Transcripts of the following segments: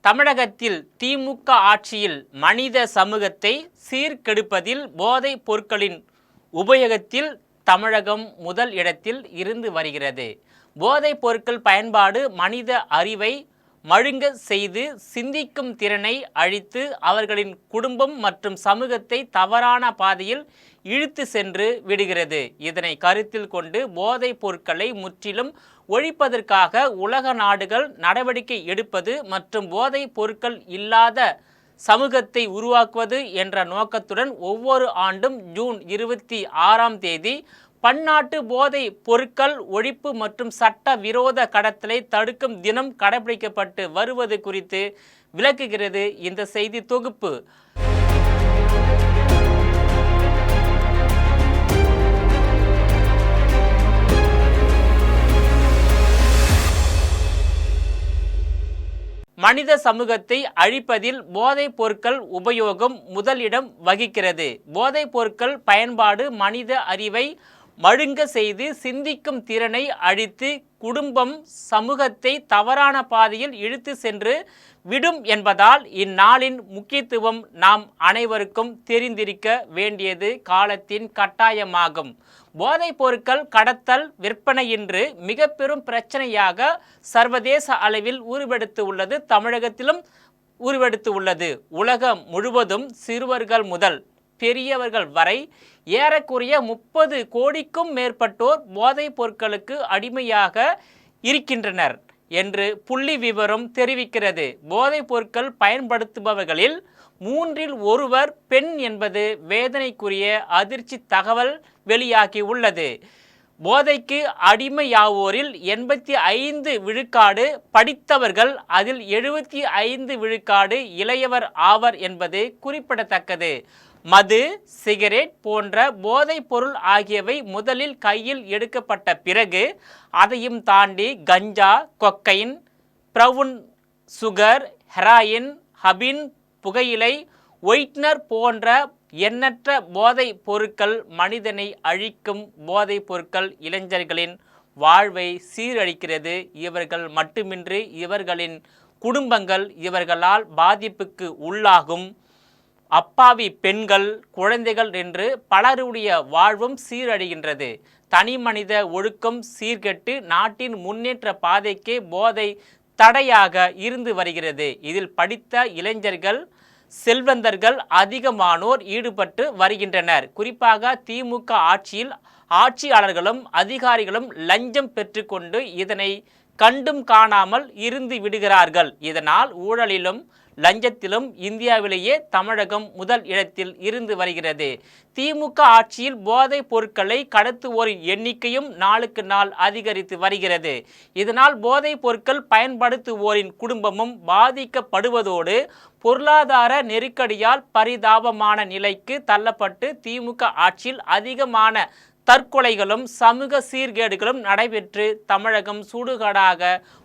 தமிழகத்தில் திமுக ஆட்சியில் மனித சமூகத்தை சீர்கெடுப்பதில் போதைப் பொருட்களின் உபயோகத்தில் தமிழகம் முதல் இடத்தில் இருந்து வருகிறது. போதைப் பொருட்கள் பயன்பாடு மனித அறிவை மழுங்க செய்து சிந்திக்கும் திறனை அழித்து அவர்களின் குடும்பம் மற்றும் சமூகத்தை தவறான பாதையில் இழுத்து சென்று விடுகிறது. இதனை கருத்தில் கொண்டு போதைப் பொருட்களை முற்றிலும் ஒழிப்பதற்காக உலக நாடுகள் நடவடிக்கை எடுப்பது மற்றும் போதைப் பொருட்கள் இல்லாத சமூகத்தை உருவாக்குவது என்ற நோக்கத்துடன் ஒவ்வொரு ஆண்டும் ஜூன் 26 பன்னாட்டு போதை பொருட்கள் ஒழிப்பு மற்றும் சட்ட விரோத கடத்தலை தடுக்கும் தினம் கடைபிடிக்கப்பட்டு வருவது குறித்து விளக்குகிறது இந்த செய்தி தொகுப்பு. மனித சமூகத்தை அழிப்பதில் போதைப் பொருட்கள் உபயோகம் முதலிடம் வகிக்கிறது. போதைப் பொருட்கள் பயன்பாடு மனித அறிவை மழுங்க செய்து சிந்திக்கும் திறனை அழித்து குடும்பம் சமூகத்தை தவறான பாதையில் இழுத்து சென்று விடும் என்பதால் இந்நாளின் முக்கியத்துவம் நாம் அனைவருக்கும் தெரிந்திருக்க வேண்டியது காலத்தின் கட்டாயமாகும். போதைப் பொருட்கள் கடத்தல் விற்பனை இன்று மிக பெரும் பிரச்சனையாக சர்வதேச அளவில் உருவெடுத்து உள்ளது. தமிழகத்திலும் உருவெடுத்து உள்ளது. உலகம் முழுவதும் சிறுவர்கள் முதல் பெரியவர்கள் வரை ஏறக்குறைய 30 கோடிக்கும் மேற்பட்டோர் போதைப் பொருட்களுக்கு அடிமையாக இருக்கின்றனர் என்று புள்ளி விவரம் தெரிவிக்கிறது. போதைப் பொருட்கள் பயன்படுத்துபவர்களில் 3 ஒருவர் பெண் என்பது வேதனைக்குரிய அதிர்ச்சி தகவல் வெளியாகி உள்ளது. போதைக்கு அடிமையாவோரில் 85 விழுக்காடு படித்தவர்கள், அதில் 75 விழுக்காடு இளையவர் ஆவர் என்பது குறிப்பிடத்தக்கது. மது, சிகரெட் போன்ற போதைப் பொருள் ஆகியவை முதலில் கையில் எடுக்கப்பட்ட பிறகு அதையும் தாண்டி கஞ்சா, கொக்கைன், பிரவுன் சுகர், ஹெராயின், ஹபின், புகையிலை, ஒயிட்னர் போன்ற எண்ணற்ற போதைப் பொருட்கள் மனிதனை அழிக்கும் போதைப் பொருட்கள் இளைஞர்களின் வாழ்வை சீரழிக்கிறது. இவர்கள் மட்டுமின்றி இவர்களின் குடும்பங்கள் இவர்களால் பாதிப்புக்கு உள்ளாகும். அப்பாவி பெண்கள், குழந்தைகள் என்று பலருடைய வாழ்வும் சீரழிகின்றது. தனி மனித ஒழுக்கம் சீர்கெட்டு நாட்டின் முன்னேற்ற பாதைக்கே போதை தடையாக இருந்து வருகிறது. இதில் படித்த இளைஞர்கள், செல்வந்தர்கள் அதிகமானோர் ஈடுபட்டு வருகின்றனர். குறிப்பாக திமுக ஆட்சியில் ஆட்சியாளர்களும் அதிகாரிகளும் லஞ்சம் பெற்றுக்கொண்டு இதனை கண்டும் காணாமல் இருந்து விடுகிறார்கள். இதனால் ஊழலிலும் லஞ்சத்திலும் இந்தியாவிலேயே தமிழகம் முதல் இடத்தில் இருந்து வருகிறது. திமுக ஆட்சியில் போதைப் பொருட்களை கடத்துவோரின் எண்ணிக்கையும் நாளுக்கு நாள் அதிகரித்து வருகிறது. இதனால் போதைப் பொருட்கள் பயன்படுத்துவோரின் குடும்பமும் பாதிக்கப்படுவதோடு பொருளாதார நெருக்கடியால் பரிதாபமான நிலைக்கு தள்ளப்பட்டு திமுக ஆட்சியில் அதிகமான தற்கொலைகளும் சமூக சீர்கேடுகளும் நடைபெற்று தமிழகம் சுடுகாடாக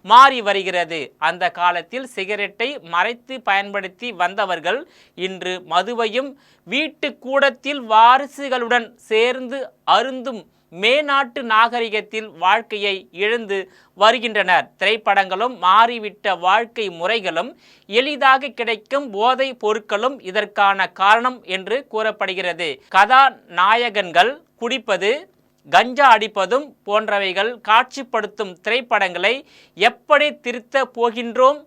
மாறி வருகிறது. அந்த காலத்தில் சிகரெட்டை மறைத்து பயன்படுத்தி வந்தவர்கள் இன்று மதுவையும் வீட்டு கூடத்தில் வாரிசுகளுடன் சேர்ந்து அருந்தும் மேநாட்டு நாகரிகத்தில் வாழ்க்கையை இழந்து வருகின்றனர். திரைப்படங்களும் மாறிவிட்ட வாழ்க்கை முறைகளும் எளிதாக கிடைக்கும் போதைப் பொருட்களும் இதற்கான காரணம் என்று கூறப்படுகிறது. கதாநாயகன்கள் குடிப்பது, கஞ்சா அடிப்பதும் போன்றவைகள் காட்சிப்படுத்தும் திரைப்படங்களை எப்படி திருத்த போகின்றோம்?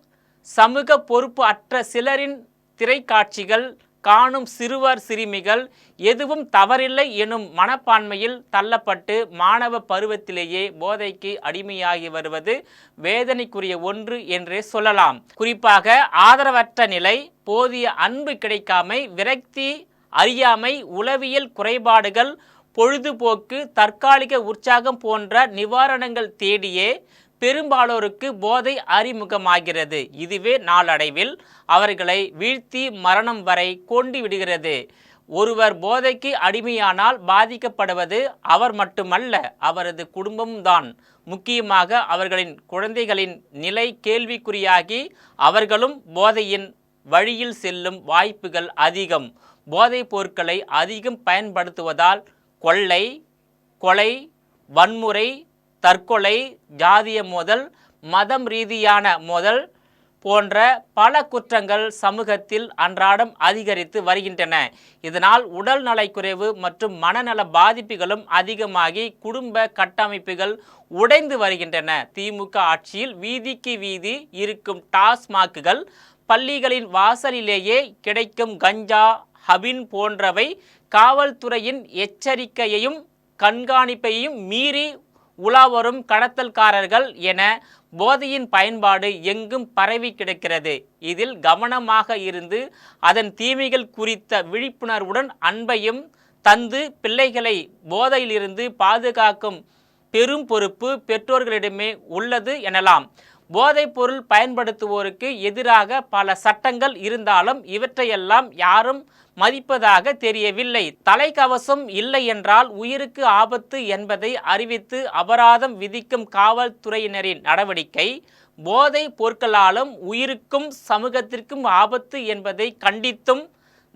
சமூக பொறுப்பு அற்ற சிலரின் திரைக்காட்சிகள் காணும் சிறுவர் சிறுமிகள் எதுவும் தவறில்லை எனும் மனப்பான்மையில் தள்ளப்பட்டு மாணவ பருவத்திலேயே போதைக்கு அடிமையாகி வருவது வேதனைக்குரிய ஒன்று என்றே சொல்லலாம். குறிப்பாக ஆதரவற்ற நிலை, போதிய அன்பு கிடைக்காமை, விரக்தி, அறியாமை, உளவியல் குறைபாடுகள், பொழுதுபோக்கு, தற்காலிக உற்சாகம் போன்ற நிவாரணங்கள் தேடியே பெரும்பாலோருக்கு போதை அறிமுகமாகிறது. இதுவே நாளடைவில் அவர்களை வீழ்த்தி மரணம் வரை கொண்டு விடுகிறது. ஒருவர் போதைக்கு அடிமையானால் பாதிக்கப்படுவது அவர் மட்டுமல்ல, அவரது குடும்பம்தான். முக்கியமாக அவர்களின் குழந்தைகளின் நிலை கேள்விக்குறியாகி அவர்களும் போதையின் வழியில் செல்லும் வாய்ப்புகள் அதிகம். போதைப் பொருட்களை அதிகம் பயன்படுத்துவதால் கொள்ளை, கொலை, வன்முறை, தற்கொலை, ஜாதிய மோதல், மதம் ரீதியான மோதல், போன்ற பல குற்றங்கள் சமூகத்தில் அன்றாடம் அதிகரித்து வருகின்றன. இதனால் உடல் நலக்குறைவு மற்றும் மனநல பாதிப்புகளும் அதிகமாகி குடும்ப கட்டமைப்புகள் உடைந்து வருகின்றன. திமுக ஆட்சியில் வீதிக்கு வீதி இருக்கும் டாஸ்மாக்குகள், பள்ளிகளின் வாசலிலேயே கிடைக்கும் கஞ்சா, ஹபின் போன்றவை காவல்துறையின் எச்சரிக்கையையும் கண்காணிப்பையும் மீறி உலாவரும் கடத்தல்காரர்கள் என போதையின் பயன்பாடு எங்கும் பரவி கிடக்கிறது. இதில் கவனமாக இருந்து அதன் தீமைகள் குறித்த விழிப்புணர்வுடன் அன்பையும் தந்து பிள்ளைகளை போதையிலிருந்து பாதுகாக்கும் பெரும் பொறுப்பு பெற்றோர்களிடமே உள்ளது எனலாம். போதைப் பொருள் பயன்படுத்துவோருக்கு எதிராக பல சட்டங்கள் இருந்தாலும் இவற்றையெல்லாம் யாரும் மதிப்பதாக தெரியவில்லை. தலைக்கவசம் இல்லை என்றால் உயிருக்கு ஆபத்து என்பதை அறிவித்து அபராதம் விதிக்கும் காவல்துறையினரின் நடவடிக்கை போதை பொருட்களாலும் உயிருக்கும் சமூகத்திற்கும் ஆபத்து என்பதை கண்டித்தும்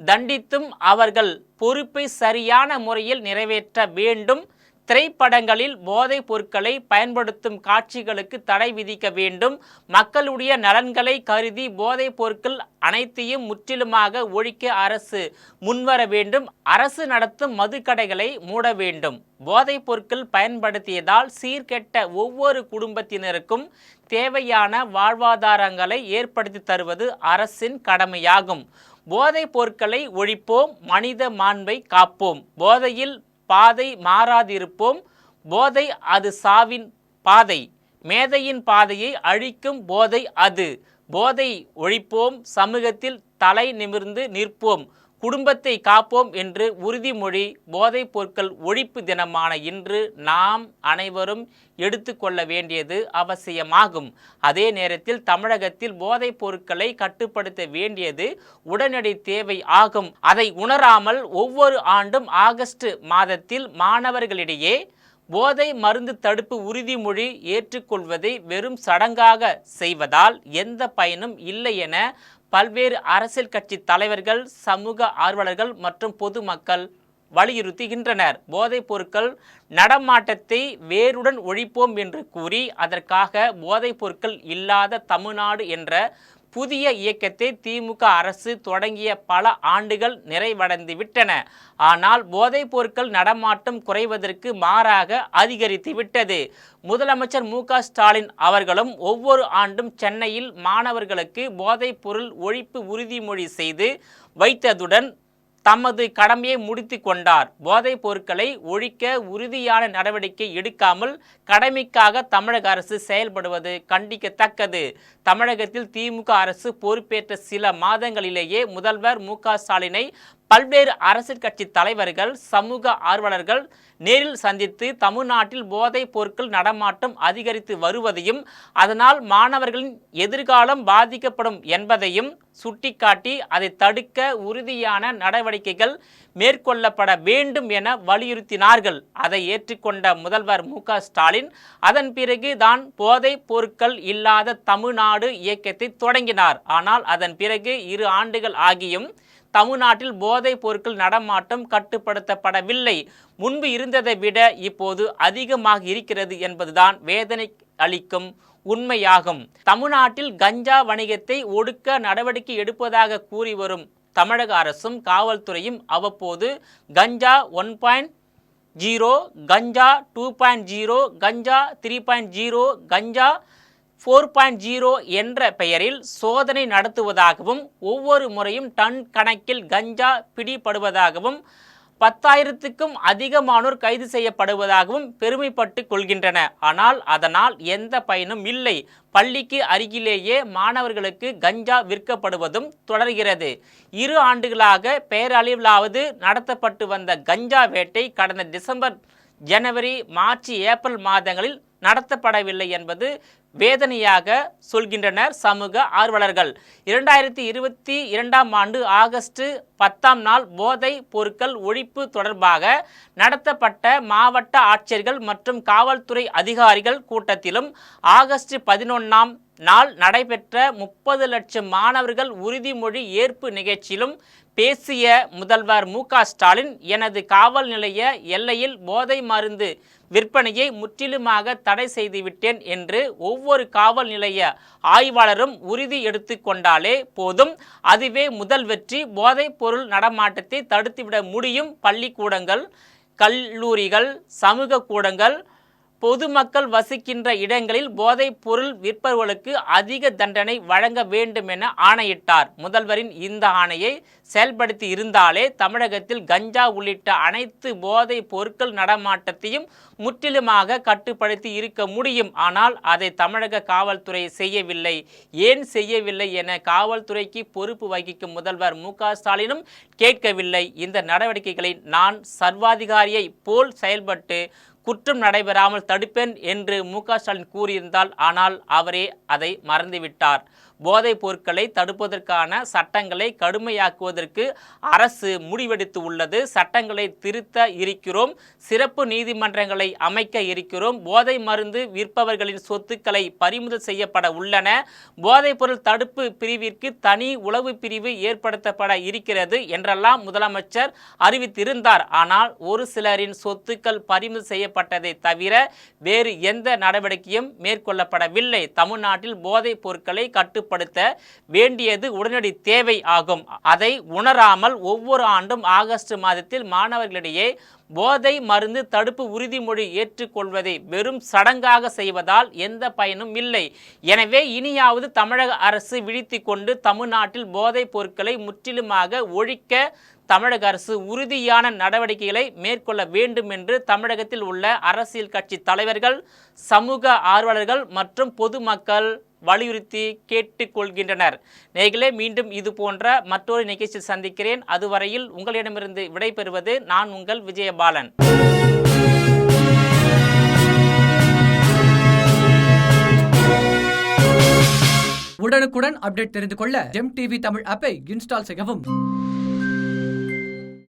தண்டித்தும் அவர்கள் பொறுப்பை சரியான முறையில் நிறைவேற்ற வேண்டும். திரைப்படங்களில் போதைப் பொருட்களை பயன்படுத்தும் காட்சிகளுக்கு தடை விதிக்க வேண்டும். மக்களுடைய நலன்களை கருதி போதைப் பொருட்கள் அனைத்தையும் முற்றிலுமாக ஒழிக்க அரசு முன்வர வேண்டும். அரசு நடத்தும் மதுக்கடைகளை மூட வேண்டும். போதைப் பொருட்கள் பயன்படுத்தியதால் சீர்கெட்ட ஒவ்வொரு குடும்பத்தினருக்கும் தேவையான வாழ்வாதாரங்களை ஏற்படுத்தி தருவது அரசின் கடமையாகும். போதைப் பொருட்களை ஒழிப்போம், மனித மாண்பை காப்போம். போதையில் பாதை மாறாதிருப்போம். போதை அது சாவின் பாதை. மேதையின் பாதையை அழிக்கும் போதை அது. போதை ஒழிப்போம், சமூகத்தில் தலை நிமிர்ந்து நிற்போம், குடும்பத்தை காப்போம் என்று உறுதிமொழி போதைப் பொருட்கள் ஒழிப்பு தினமான இன்று நாம் அனைவரும் எடுத்துக்கொள்ள வேண்டியது அவசியமாகும். அதே நேரத்தில் தமிழகத்தில் போதைப் பொருட்களை கட்டுப்படுத்த வேண்டியது உடனடி தேவை ஆகும். அதை உணராமல் ஒவ்வொரு ஆண்டும் ஆகஸ்ட் மாதத்தில் மாணவர்களிடையே போதை மருந்து தடுப்பு உறுதிமொழி ஏற்றுக்கொள்வதை வெறும் சடங்காக செய்வதால் எந்த பயனும் இல்லை என பல்வேறு அரசியல் கட்சி தலைவர்கள், சமூக ஆர்வலர்கள் மற்றும் பொதுமக்கள் வலியுறுத்துகின்றனர். போதைப் பொருட்கள் நடமாட்டத்தை வேருடன் ஒழிப்போம் என்று கூறி அதற்காக போதைப் பொருட்கள் இல்லாத தமிழ்நாடு என்ற புதிய இயக்கத்தை திமுக அரசு தொடங்கிய பல ஆண்டுகள் நிறைவடைந்து விட்டன. ஆனால் போதைப் பொருட்கள் நடமாட்டம் குறைவதற்கு மாறாக அதிகரித்து விட்டது. முதலமைச்சர் மு.க.ஸ்டாலின் அவர்களும் ஒவ்வொரு ஆண்டும் சென்னையில் மாணவர்களுக்கு போதைப் பொருள் ஒழிப்பு உறுதிமொழி செய்து வைத்ததுடன் தமது கடமையை முடித்து கொண்டார். போதைப் பொருட்களை ஒழிக்க உறுதியான நடவடிக்கை எடுக்காமல் கடமைக்காக தமிழக அரசு செயல்படுவது கண்டிக்கத்தக்கது. தமிழகத்தில் திமுக அரசு பொறுப்பேற்ற சில மாதங்களிலேயே முதல்வர் மு.க.ஸ்டாலினை பல்வேறு அரசியல் கட்சி தலைவர்கள், சமூக ஆர்வலர்கள் நேரில் சந்தித்து தமிழ்நாட்டில் போதைப் பொருட்கள் நடமாட்டம் அதிகரித்து வருவதையும் அதனால் மாணவர்களின் எதிர்காலம் பாதிக்கப்படும் என்பதையும் சுட்டிக்காட்டி அதை தடுக்க உறுதியான நடவடிக்கைகள் மேற்கொள்ளப்பட வேண்டும் என வலியுறுத்தினார்கள். அதை ஏற்றுக்கொண்ட முதல்வர் மு.க.ஸ்டாலின் அதன் பிறகு தான் போதைப் பொருட்கள் இல்லாத தமிழ்நாடு இயக்கத்தை தொடங்கினார். ஆனால் அதன் பிறகு 2 ஆண்டுகள் ஆகியும் தமிழ்நாட்டில் போதைப் பொருட்கள் நடமாட்டம் கட்டுப்படுத்தப்படவில்லை. முன்பு இருந்ததை விட இப்போது அதிகமாக இருக்கிறது என்பதுதான் வேதனை அளிக்கும் உண்மையாகும். தமிழ்நாட்டில் கஞ்சா வணிகத்தை ஒடுக்க நடவடிக்கை எடுப்பதாக கூறி வரும் தமிழக அரசும் காவல்துறையும் அவ்வப்போது கஞ்சா 1.0, கஞ்சா 2.0, கஞ்சா 3.0, கஞ்சா 4.0 என்ற பெயரில் சோதனை நடத்துவதாகவும் ஒவ்வொரு முறையும் டன் கணக்கில் கஞ்சா பிடிபடுவதாகவும் 10,000க்கும் அதிகமானோர் கைது செய்யப்படுவதாகவும் பெருமைப்பட்டு கொள்கின்றன. ஆனால் அதனால் எந்த பயனும் இல்லை. பள்ளிக்கு அருகிலேயே மாணவர்களுக்கு கஞ்சா விற்கப்படுவதும் தொடர்கிறது. 2 ஆண்டுகளாக பெயரளவிலாவது நடத்தப்பட்டு வந்த கஞ்சா வேட்டை கடந்த டிசம்பர், ஜனவரி, மார்ச், ஏப்ரல் மாதங்களில் நடத்தப்படவில்லை என்பது வேதனையாக சொல்கின்றனர் சமூக ஆர்வலர்கள். 2022ஆம் ஆண்டு ஆகஸ்ட் 10ஆம் நாள் போதை பொருட்கள் ஒழிப்பு தொடர்பாக நடத்தப்பட்ட மாவட்ட ஆட்சியர்கள் மற்றும் காவல்துறை அதிகாரிகள் கூட்டத்திலும் ஆகஸ்ட் 11ஆம் நாள் நடைபெற்ற 30 லட்சம் மாணவர்கள் உறுதிமொழி ஏற்பு நிகழ்ச்சியிலும் பேசிய முதல்வர் மு.க.ஸ்டாலின், எனது காவல் நிலைய எல்லையில் போதை மருந்து விற்பனையை முற்றிலுமாக தடை செய்துவிட்டேன் என்று ஒவ்வொரு காவல் நிலைய ஆய்வாளரும் உறுதி எடுத்து கொண்டாலே போதும், அதுவே முதல் வெற்றி. போதைப் பொருள் நடமாட்டத்தை தடுத்துவிட முடியும். பள்ளிக்கூடங்கள், கல்லூரிகள், சமூக கூடங்கள், பொதுமக்கள் வசிக்கின்ற இடங்களில் போதைப் பொருள் விற்பவர்களுக்கு அதிக தண்டனை வழங்க வேண்டும் என ஆணையிட்டார். முதல்வரின் இந்த ஆணையை செயல்படுத்தி இருந்தாலே தமிழகத்தில் கஞ்சா உள்ளிட்ட அனைத்து போதைப் பொருட்கள் நடமாட்டத்தையும் முற்றிலுமாக கட்டுப்படுத்தி இருக்க முடியும். ஆனால் அதை தமிழக காவல்துறை செய்யவில்லை. ஏன் செய்யவில்லை என காவல்துறைக்கு பொறுப்பு வகிக்கும் முதல்வர் மு.க.ஸ்டாலினும் கேட்கவில்லை. இந்த நடவடிக்கைகளை நான் சர்வாதிகாரியை போல் செயல்பட்டு குற்றம் நடைபெறாமல் தடுப்பேன் என்று மு.க.ஸ்டாலின் கூறியிருந்தால், ஆனால் அவரே அதை மறந்துவிட்டார். போதைப் பொருட்களை தடுப்பதற்கான சட்டங்களை கடுமையாக்குவதற்கு அரசு முடிவெடுத்து உள்ளது. சட்டங்களை திருத்த இருக்கிறோம். சிறப்பு நீதிமன்றங்களை அமைக்க இருக்கிறோம். போதை மருந்து விற்பவர்களின் சொத்துக்களை பறிமுதல் செய்யப்பட உள்ளன. போதைப் பொருள் தடுப்பு பிரிவிற்கு தனி உளவு பிரிவு ஏற்படுத்தப்பட இருக்கிறது என்றெல்லாம் முதலமைச்சர் அறிவித்திருந்தார். ஆனால் ஒரு சிலரின் சொத்துக்கள் பறிமுதல் செய்யப்பட்டதை தவிர வேறு எந்த நடவடிக்கையும் மேற்கொள்ளப்படவில்லை. தமிழ்நாட்டில் போதைப் பொருட்களை கட்டுப்படுத்த வேண்டியது உடனடி தேவை ஆகும். அதை உணராமல் ஒவ்வொரு ஆண்டும் ஆகஸ்ட் மாதத்தில் மாணவர்களிடையே போதை மருந்து தடுப்பு உறுதிமொழி ஏற்றுக்கொள்வதை வெறும் சடங்காக செய்வதால் எந்த பயனும் இல்லை. எனவே இனியாவது தமிழக அரசு விழித்து கொண்டு தமிழ்நாட்டில் போதைப் பொருட்களை முற்றிலுமாக ஒழிக்க தமிழக அரசு உறுதியான நடவடிக்கைகளை மேற்கொள்ள வேண்டும் என்று தமிழகத்தில் உள்ள அரசியல் கட்சி தலைவர்கள், சமூக ஆர்வலர்கள் மற்றும் பொதுமக்கள் வலியுறுத்தி கேட்டுக்கொள்கின்றனர். நேயர்களே, மீண்டும் இது போன்ற மற்றொரு நிகழ்ச்சியில் சந்திக்கிறேன். அதுவரையில் உங்களிடமிருந்து விடைபெறுவது நான் உங்கள் விஜயபாலன். உடனுக்குடன் அப்டேட் தெரிந்து கொள்ள ஜெம் டிவி தமிழ் ஆப்பை இன்ஸ்டால் செய்யவும்.